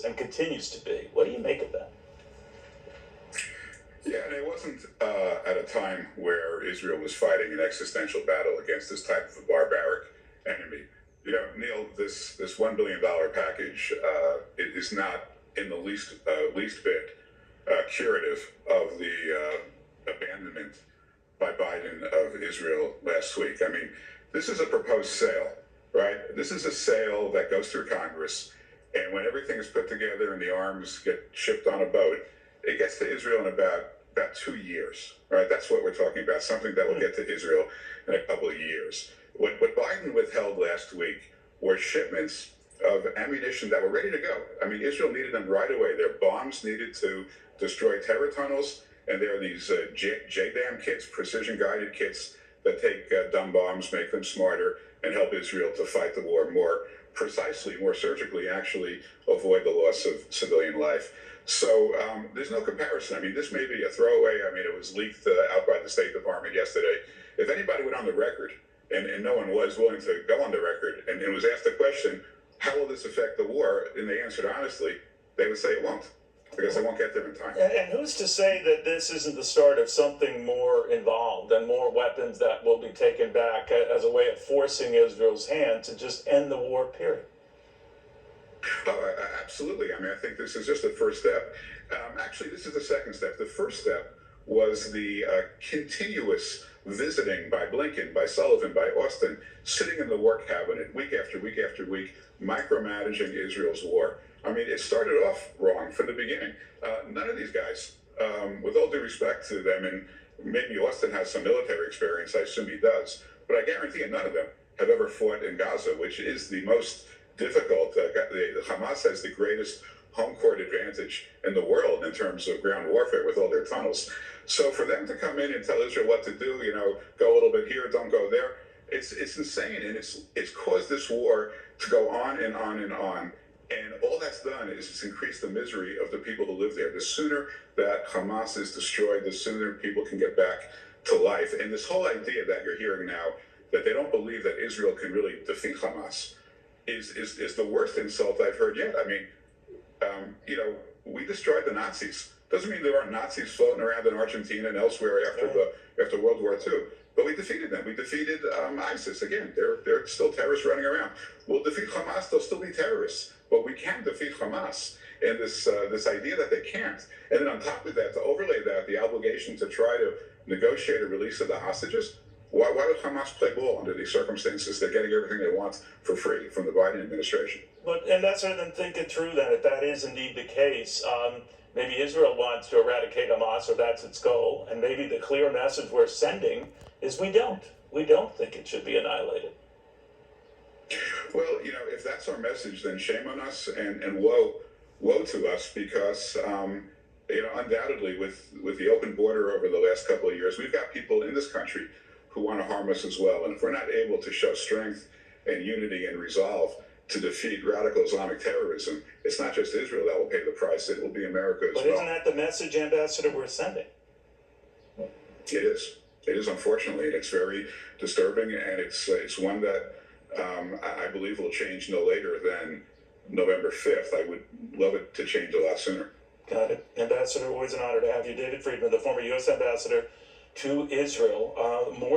and continues to be. What do you make of that? Yeah, and it wasn't at a time where Israel was fighting an existential battle against this type of a barbaric enemy. You know, Neil, this $1 billion package it is not in the least bit curative of the abandonment by Biden of Israel last week. I mean, this is a proposed sale, right? This is a sale that goes through Congress, and when everything is put together and the arms get shipped on a boat, it gets to Israel in about 2 years, right? That's what we're talking about, something that will get to Israel in a couple of years. What Biden withheld last week were shipments of ammunition that were ready to go. I mean, Israel needed them right away. Their bombs needed to destroy terror tunnels, and there are these JDAM kits, precision-guided kits, that take dumb bombs, make them smarter, and help Israel to fight the war more precisely, more surgically, actually avoid the loss of civilian life. So there's no comparison. I mean, this may be a throwaway. I mean, it was leaked out by the State Department yesterday. If anybody went on the record, and no one was willing to go on the record, and was asked the question, how will this affect the war? And they answered honestly, they would say it won't, because they won't get there in time. And who's to say that this isn't the start of something more involved and more weapons that will be taken back as a way of forcing Israel's hand to just end the war, period? Oh, absolutely. I mean, I think this is just the first step. Actually, this is the second step. The first step was the continuous visiting by Blinken, by Sullivan, by Austin, sitting in the War Cabinet week after week after week, micromanaging Israel's war. I mean, it started off wrong from the beginning. None of these guys, with all due respect to them, and maybe Austin has some military experience, I assume he does, but I guarantee you none of them have ever fought in Gaza, which is the most difficult. The Hamas has the greatest home court advantage in the world in terms of ground warfare with all their tunnels. So for them to come in and tell Israel what to do, you know, go a little bit here, don't go there, it's insane, and it's caused this war to go on and on and on. And all that's done is it's increased the misery of the people who live there. The sooner that Hamas is destroyed, the sooner people can get back to life. And this whole idea that you're hearing now, that they don't believe that Israel can really defeat Hamas, is the worst insult I've heard yet. I mean, you know, we destroyed the Nazis. Doesn't mean there aren't Nazis floating around in Argentina and elsewhere after World War II. But we defeated them. We defeated ISIS. Again, they're still terrorists running around. We'll defeat Hamas. They'll still be terrorists. But we can defeat Hamas. And this idea that they can't. And then on top of that, to overlay that, the obligation to try to negotiate a release of the hostages. Why would Hamas play ball under these circumstances? They're getting everything they want for free from the Biden administration. And that's sort of them thinking through that, if that is indeed the case. Maybe Israel wants to eradicate Hamas, or that's its goal. And maybe the clear message we're sending is we don't. We don't think it should be annihilated. Well, you know, if that's our message, then shame on us and woe to us, because you know, undoubtedly with the open border over the last couple of years, we've got people in this country who want to harm us as well. And if we're not able to show strength and unity and resolve to defeat radical Islamic terrorism, it's not just Israel that will pay the price, it will be America as well. But isn't that the message, Ambassador, we're sending? It is. It is, unfortunately, and it's very disturbing, and it's one that I believe will change no later than November 5th. I would love it to change a lot sooner. Got it. Ambassador, always an honor to have you. David Friedman, the former U.S. Ambassador to Israel. More